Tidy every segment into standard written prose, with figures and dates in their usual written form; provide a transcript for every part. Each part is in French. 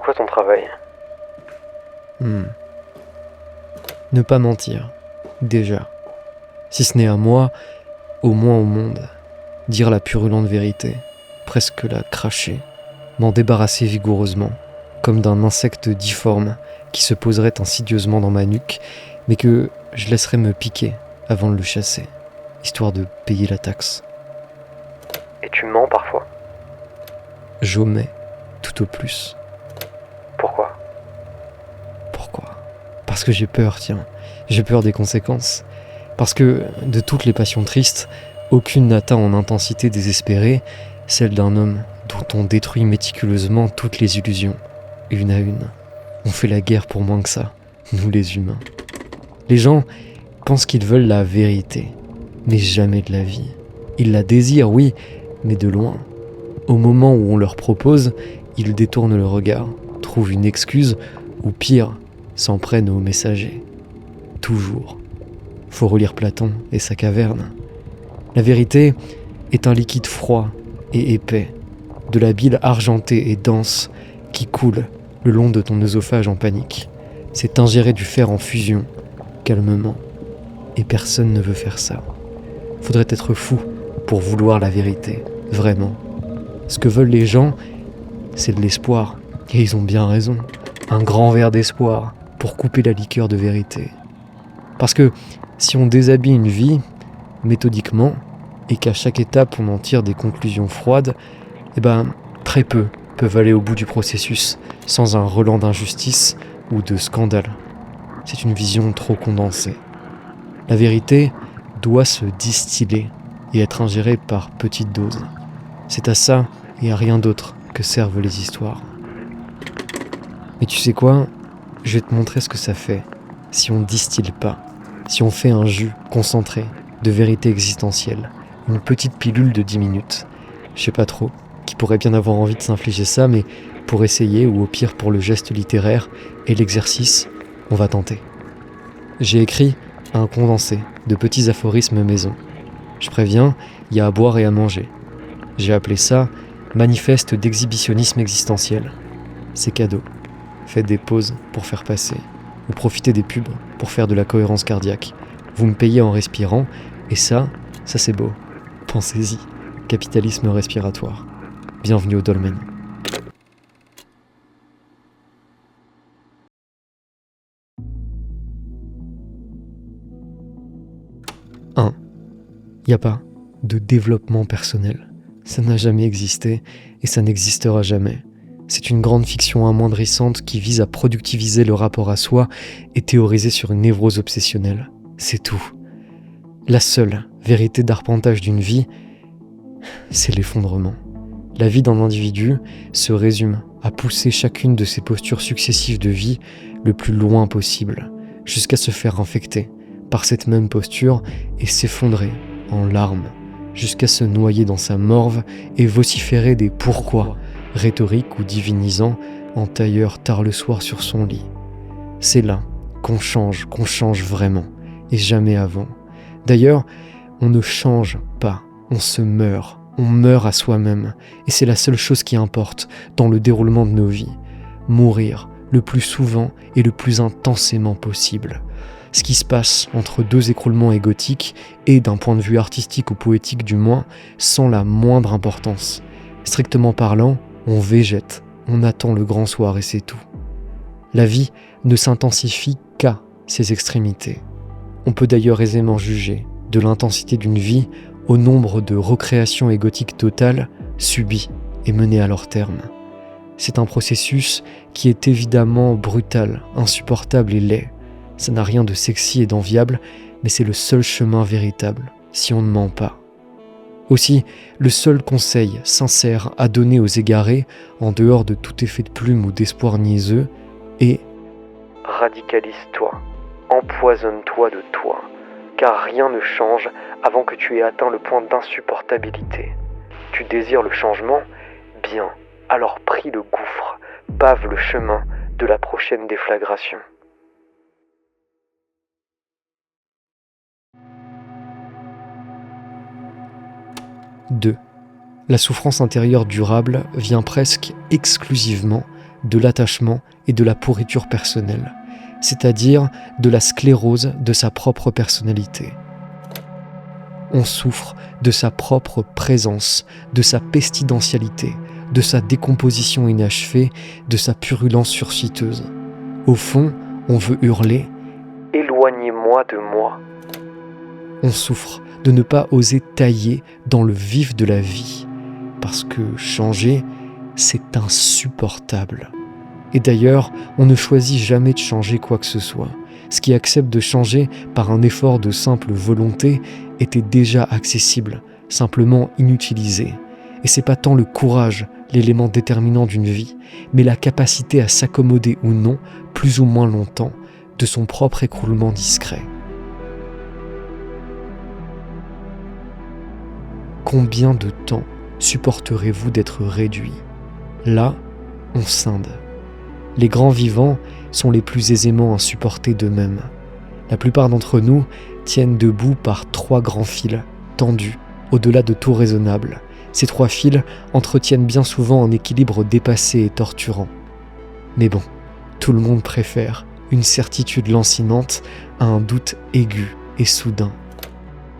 quoi ton travail? Ne pas mentir, déjà. Si ce n'est à moi, au moins au monde. Dire la purulente vérité, presque la cracher, m'en débarrasser vigoureusement, comme d'un insecte difforme qui se poserait insidieusement dans ma nuque, mais que je laisserais me piquer avant de le chasser, histoire de payer la taxe. Et tu mens parfois? J'omets, tout au plus. Pourquoi? Pourquoi? Parce que j'ai peur, tiens. J'ai peur des conséquences. Parce que, de toutes les passions tristes, aucune n'atteint en intensité désespérée celle d'un homme dont on détruit méticuleusement toutes les illusions, une à une. On fait la guerre pour moins que ça, nous les humains. Les gens pensent qu'ils veulent la vérité, mais jamais de la vie. Ils la désirent, oui, mais de loin. Au moment où on leur propose, ils détournent le regard, trouvent une excuse, ou pire, s'en prennent aux messagers. Toujours. Faut relire Platon et sa caverne. La vérité est un liquide froid et épais, de la bile argentée et dense qui coule le long de ton œsophage en panique. C'est ingérer du fer en fusion, calmement. Et personne ne veut faire ça. Faudrait être fou pour vouloir la vérité, vraiment. Ce que veulent les gens, c'est de l'espoir. Et ils ont bien raison. Un grand verre d'espoir pour couper la liqueur de vérité. Parce que si on déshabille une vie, méthodiquement, et qu'à chaque étape on en tire des conclusions froides, très peu peuvent aller au bout du processus sans un relent d'injustice ou de scandale. C'est une vision trop condensée. La vérité doit se distiller et être ingérée par petites doses. C'est à ça et à rien d'autre que servent les histoires. Mais tu sais quoi? Je vais te montrer ce que ça fait si on distille pas, si on fait un jus concentré de vérité existentielle, une petite pilule de 10 minutes. Je sais pas trop qui pourrait bien avoir envie de s'infliger ça, mais pour essayer, ou au pire pour le geste littéraire et l'exercice, on va tenter. J'ai écrit un condensé de petits aphorismes maison. Je préviens, il y a à boire et à manger. J'ai appelé ça « Manifeste d'exhibitionnisme existentiel ». C'est cadeau. Faites des pauses pour faire passer, ou profitez des pubs pour faire de la cohérence cardiaque. Vous me payez en respirant, et ça c'est beau. Pensez-y, capitalisme respiratoire. Bienvenue au dolmen. Il n'y a pas de développement personnel. Ça n'a jamais existé et ça n'existera jamais. C'est une grande fiction amoindrissante qui vise à productiviser le rapport à soi et théoriser sur une névrose obsessionnelle. C'est tout. La seule vérité d'arpentage d'une vie, c'est l'effondrement. La vie d'un individu se résume à pousser chacune de ses postures successives de vie le plus loin possible, jusqu'à se faire infecter par cette même posture et s'effondrer en larmes, jusqu'à se noyer dans sa morve et vociférer des pourquoi, rhétoriques ou divinisants, en tailleur tard le soir sur son lit. C'est là qu'on change vraiment, et jamais avant. D'ailleurs, on ne change pas, on se meurt. On meurt à soi-même, et c'est la seule chose qui importe dans le déroulement de nos vies. Mourir le plus souvent et le plus intensément possible. Ce qui se passe entre deux écroulements égotiques et, d'un point de vue artistique ou poétique du moins, sans la moindre importance. Strictement parlant, on végète, on attend le grand soir et c'est tout. La vie ne s'intensifie qu'à ses extrémités. On peut d'ailleurs aisément juger de l'intensité d'une vie au nombre de recréations égotiques totales subies et menées à leur terme. C'est un processus qui est évidemment brutal, insupportable et laid. Ça n'a rien de sexy et d'enviable, mais c'est le seul chemin véritable, si on ne ment pas. Aussi, le seul conseil sincère à donner aux égarés, en dehors de tout effet de plume ou d'espoir niaiseux, est « Radicalise-toi, empoisonne-toi de toi, car rien ne change avant que tu aies atteint le point d'insupportabilité. Tu désires le changement? Bien, alors prie le gouffre, pave le chemin de la prochaine déflagration. » 2. La souffrance intérieure durable vient presque exclusivement de l'attachement et de la pourriture personnelle, c'est-à-dire de la sclérose de sa propre personnalité. On souffre de sa propre présence, de sa pestilentialité, de sa décomposition inachevée, de sa purulence sursiteuse. Au fond, on veut hurler « Éloignez-moi de moi ». On souffre de ne pas oser tailler dans le vif de la vie, parce que changer, c'est insupportable. Et d'ailleurs, on ne choisit jamais de changer quoi que ce soit. Ce qui accepte de changer par un effort de simple volonté était déjà accessible, simplement inutilisé. Et c'est pas tant le courage, l'élément déterminant d'une vie, mais la capacité à s'accommoder ou non, plus ou moins longtemps, de son propre écroulement discret. Combien de temps supporterez-vous d'être réduit ? Là, on scinde. Les grands vivants sont les plus aisément à supporter d'eux-mêmes. La plupart d'entre nous tiennent debout par 3 grands fils, tendus, au-delà de tout raisonnable. Ces 3 fils entretiennent bien souvent un équilibre dépassé et torturant. Mais bon, tout le monde préfère une certitude lancinante à un doute aigu et soudain.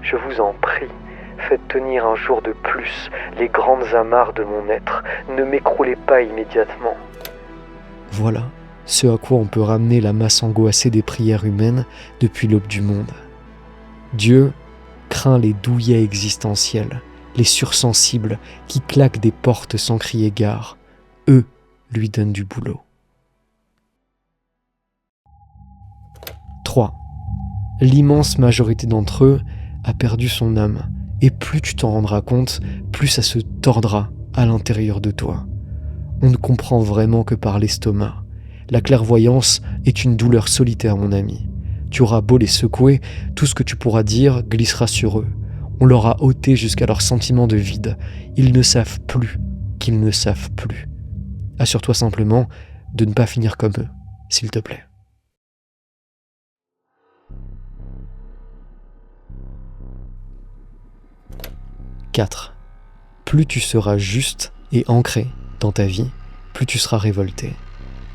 Je vous en prie, faites tenir un jour de plus les grandes amarres de mon être. Ne m'écroulez pas immédiatement. Voilà ce à quoi on peut ramener la masse angoissée des prières humaines depuis l'aube du monde. Dieu craint les douillets existentiels, les sursensibles qui claquent des portes sans crier gare. Eux lui donnent du boulot. 3. L'immense majorité d'entre eux a perdu son âme, et plus tu t'en rendras compte, plus ça se tordra à l'intérieur de toi. On ne comprend vraiment que par l'estomac. La clairvoyance est une douleur solitaire, mon ami. Tu auras beau les secouer, tout ce que tu pourras dire glissera sur eux. On leur a ôté jusqu'à leur sentiment de vide. Ils ne savent plus qu'ils ne savent plus. Assure-toi simplement de ne pas finir comme eux, s'il te plaît. « 4. Plus tu seras juste et ancré dans ta vie, plus tu seras révolté.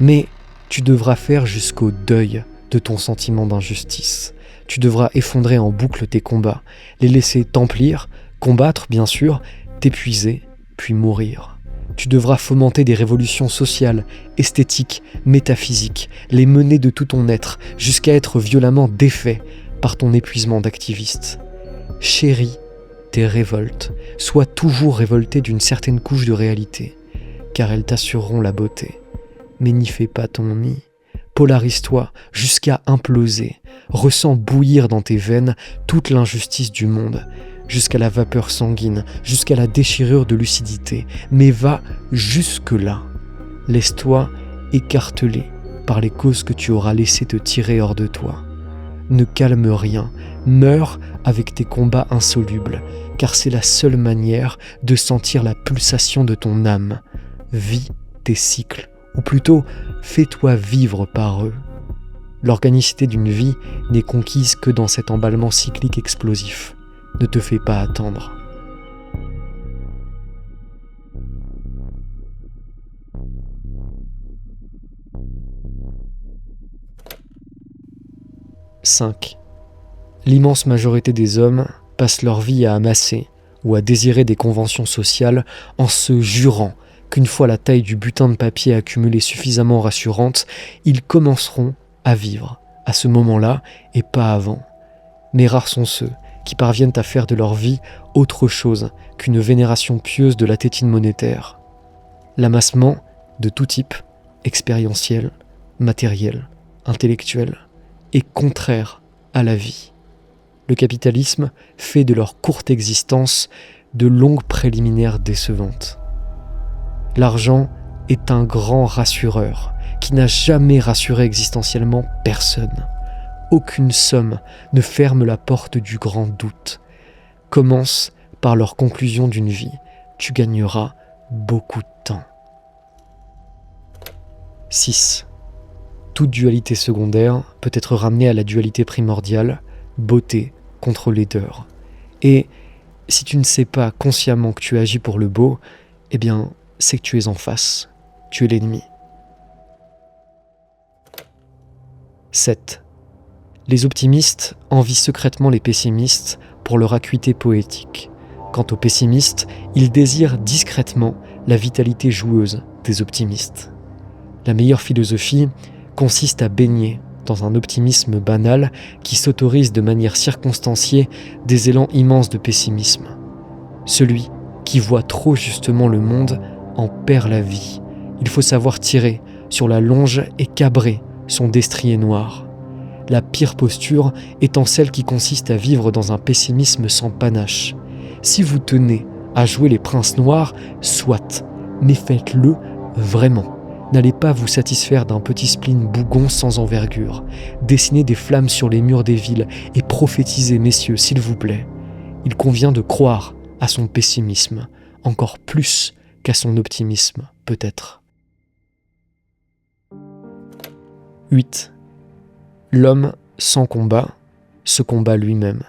Mais tu devras faire jusqu'au deuil de ton sentiment d'injustice. Tu devras effondrer en boucle tes combats, les laisser t'emplir, combattre bien sûr, t'épuiser, puis mourir. Tu devras fomenter des révolutions sociales, esthétiques, métaphysiques, les mener de tout ton être, jusqu'à être violemment défait par ton épuisement d'activiste. Chéris tes révoltes, sois toujours révolté d'une certaine couche de réalité, car elles t'assureront la beauté. Mais n'y fais pas ton nid. Polarise-toi jusqu'à imploser. Ressens bouillir dans tes veines toute l'injustice du monde, jusqu'à la vapeur sanguine, jusqu'à la déchirure de lucidité. Mais va jusque-là. Laisse-toi écarteler par les causes que tu auras laissé te tirer hors de toi. Ne calme rien. Meurs avec tes combats insolubles, car c'est la seule manière de sentir la pulsation de ton âme. Vis tes cycles. Ou plutôt, fais-toi vivre par eux. L'organicité d'une vie n'est conquise que dans cet emballement cyclique explosif. Ne te fais pas attendre. « 5. L'immense majorité des hommes passent leur vie à amasser ou à désirer des conventions sociales en se jurant qu'une fois la taille du butin de papier accumulée suffisamment rassurante, ils commenceront à vivre à ce moment-là et pas avant. Mais rares sont ceux qui parviennent à faire de leur vie autre chose qu'une vénération pieuse de la tétine monétaire. L'amassement de tout type, expérientiel, matériel, intellectuel, est contraire à la vie. Le capitalisme fait de leur courte existence de longues préliminaires décevantes. L'argent est un grand rassureur qui n'a jamais rassuré existentiellement personne. Aucune somme ne ferme la porte du grand doute. Commence par leur conclusion d'une vie. Tu gagneras beaucoup de temps. 6. Toute dualité secondaire peut être ramenée à la dualité primordiale, beauté contre laideur. Et si tu ne sais pas consciemment que tu agis pour le beau, eh bien, c'est que tu es en face. Tu es l'ennemi. 7. Les optimistes envient secrètement les pessimistes pour leur acuité poétique. Quant aux pessimistes, ils désirent discrètement la vitalité joueuse des optimistes. La meilleure philosophie consiste à baigner dans un optimisme banal qui s'autorise de manière circonstanciée des élans immenses de pessimisme. Celui qui voit trop justement le monde en perd la vie. Il faut savoir tirer sur la longe et cabrer son destrier noir. La pire posture étant celle qui consiste à vivre dans un pessimisme sans panache. Si vous tenez à jouer les princes noirs, soit, mais faites-le vraiment. N'allez pas vous satisfaire d'un petit spleen bougon sans envergure. Dessinez des flammes sur les murs des villes et prophétisez, messieurs, s'il vous plaît. Il convient de croire à son pessimisme, encore plus qu'à son optimisme, peut-être. 8. L'homme sans combat se combat lui-même.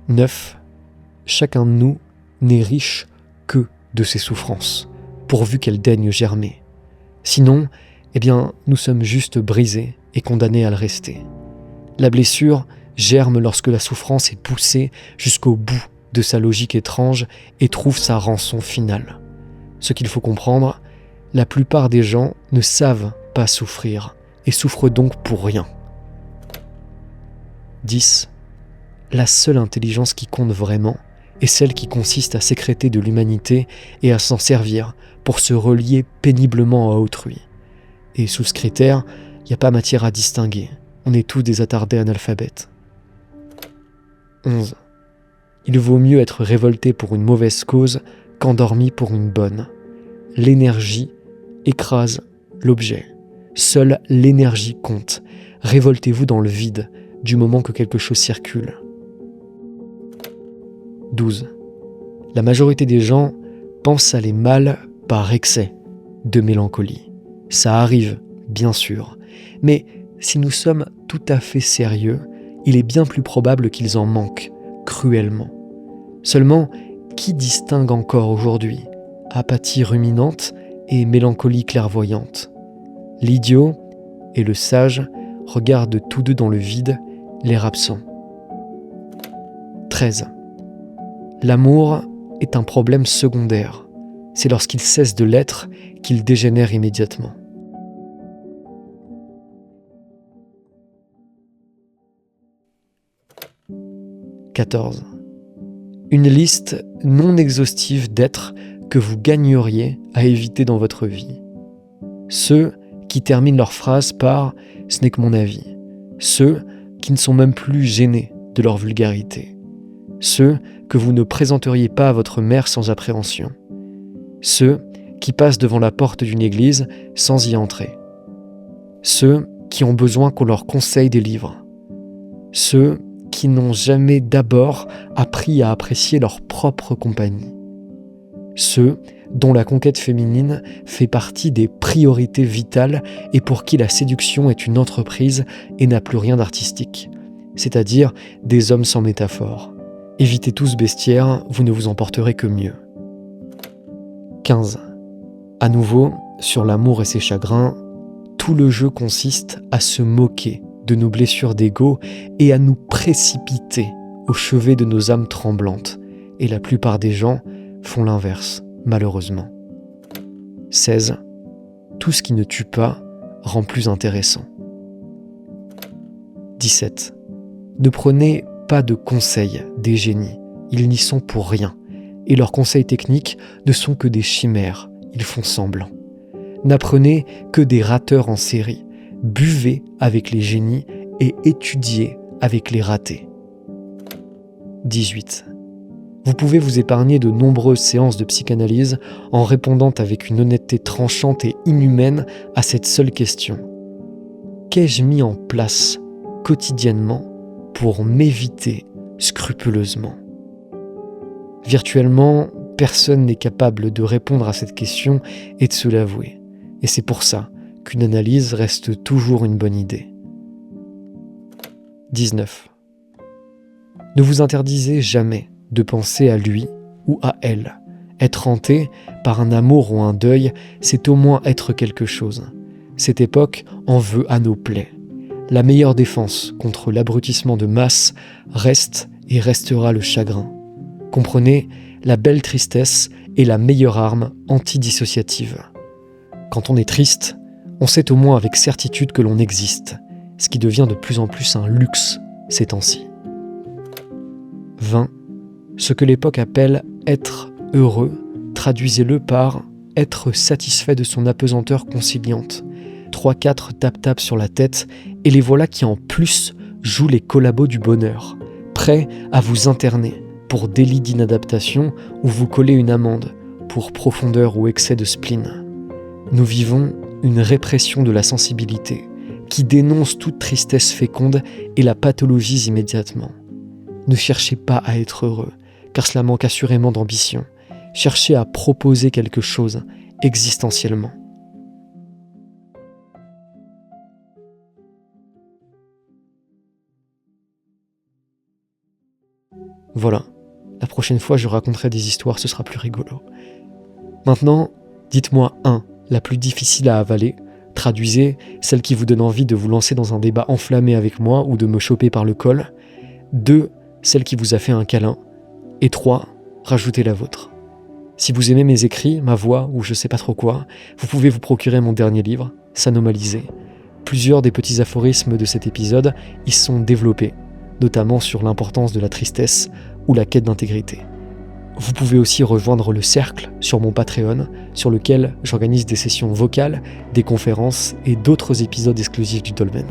9. Chacun de nous n'est riche que de ses souffrances, pourvu qu'elles daignent germer. Sinon, nous sommes juste brisés et condamnés à le rester. La blessure germe lorsque la souffrance est poussée jusqu'au bout de sa logique étrange et trouve sa rançon finale. Ce qu'il faut comprendre, la plupart des gens ne savent pas souffrir et souffrent donc pour rien. 10. La seule intelligence qui compte vraiment est celle qui consiste à sécréter de l'humanité et à s'en servir pour se relier péniblement à autrui. Et sous ce critère, il n'y a pas matière à distinguer. On est tous des attardés analphabètes. 11. Il vaut mieux être révolté pour une mauvaise cause qu'endormi pour une bonne. L'énergie écrase l'objet. Seule l'énergie compte. Révoltez-vous dans le vide du moment que quelque chose circule. 12. La majorité des gens pensent aller mal par excès de mélancolie. Ça arrive, bien sûr, mais si nous sommes tout à fait sérieux, il est bien plus probable qu'ils en manquent cruellement. Seulement, qui distingue encore aujourd'hui apathie ruminante et mélancolie clairvoyante? L'idiot et le sage regardent tous deux dans le vide, l'air absent. 13. L'amour est un problème secondaire. C'est lorsqu'il cesse de l'être qu'il dégénère immédiatement. 14. Une liste non exhaustive d'êtres que vous gagneriez à éviter dans votre vie. Ceux qui terminent leur phrase par « ce n'est que mon avis ». Ceux qui ne sont même plus gênés de leur vulgarité. Ceux que vous ne présenteriez pas à votre mère sans appréhension. Ceux qui passent devant la porte d'une église sans y entrer. Ceux qui ont besoin qu'on leur conseille des livres. Ceux qui n'ont jamais d'abord appris à apprécier leur propre compagnie. Ceux dont la conquête féminine fait partie des priorités vitales et pour qui la séduction est une entreprise et n'a plus rien d'artistique, c'est-à-dire des hommes sans métaphore. Évitez tout ce bestiaire, vous ne vous en porterez que mieux. 15. À nouveau, sur l'amour et ses chagrins, tout le jeu consiste à se moquer de nos blessures d'ego et à nous précipiter au chevet de nos âmes tremblantes. Et la plupart des gens font l'inverse, malheureusement. 16. Tout ce qui ne tue pas rend plus intéressant. 17. Ne prenez pas de conseils des génies, ils n'y sont pour rien, et leurs conseils techniques ne sont que des chimères, ils font semblant. N'apprenez que des rateurs en série, buvez avec les génies et étudiez avec les ratés. 18. Vous pouvez vous épargner de nombreuses séances de psychanalyse en répondant avec une honnêteté tranchante et inhumaine à cette seule question. Qu'ai-je mis en place quotidiennement pour m'éviter scrupuleusement? Virtuellement, personne n'est capable de répondre à cette question et de se l'avouer. Et c'est pour ça qu'une analyse reste toujours une bonne idée. 19. Ne vous interdisez jamais de penser à lui ou à elle. Être hanté par un amour ou un deuil, c'est au moins être quelque chose. Cette époque en veut à nos plaies. La meilleure défense contre l'abrutissement de masse reste et restera le chagrin. Comprenez, la belle tristesse est la meilleure arme antidissociative. Quand on est triste, on sait au moins avec certitude que l'on existe, ce qui devient de plus en plus un luxe ces temps-ci. 20. Ce que l'époque appelle être heureux, traduisez-le par être satisfait de son apesanteur conciliante. 3-4 tap-tap sur la tête, et les voilà qui en plus jouent les collabos du bonheur, prêts à vous interner pour délit d'inadaptation ou vous coller une amende pour profondeur ou excès de spleen. Nous vivons une répression de la sensibilité qui dénonce toute tristesse féconde et la pathologise immédiatement. Ne cherchez pas à être heureux, car cela manque assurément d'ambition. Cherchez à proposer quelque chose existentiellement. Voilà, la prochaine fois je raconterai des histoires, ce sera plus rigolo. Maintenant, dites-moi 1, la plus difficile à avaler. Traduisez, celle qui vous donne envie de vous lancer dans un débat enflammé avec moi ou de me choper par le col. 2, celle qui vous a fait un câlin. Et 3, rajoutez la vôtre. Si vous aimez mes écrits, ma voix ou je sais pas trop quoi, vous pouvez vous procurer mon dernier livre, S'anomaliser. Plusieurs des petits aphorismes de cet épisode y sont développés, notamment sur l'importance de la tristesse ou la quête d'intégrité. Vous pouvez aussi rejoindre le cercle sur mon Patreon, sur lequel j'organise des sessions vocales, des conférences et d'autres épisodes exclusifs du Dolmen.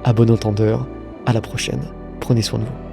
À bon entendeur, à la prochaine. Prenez soin de vous.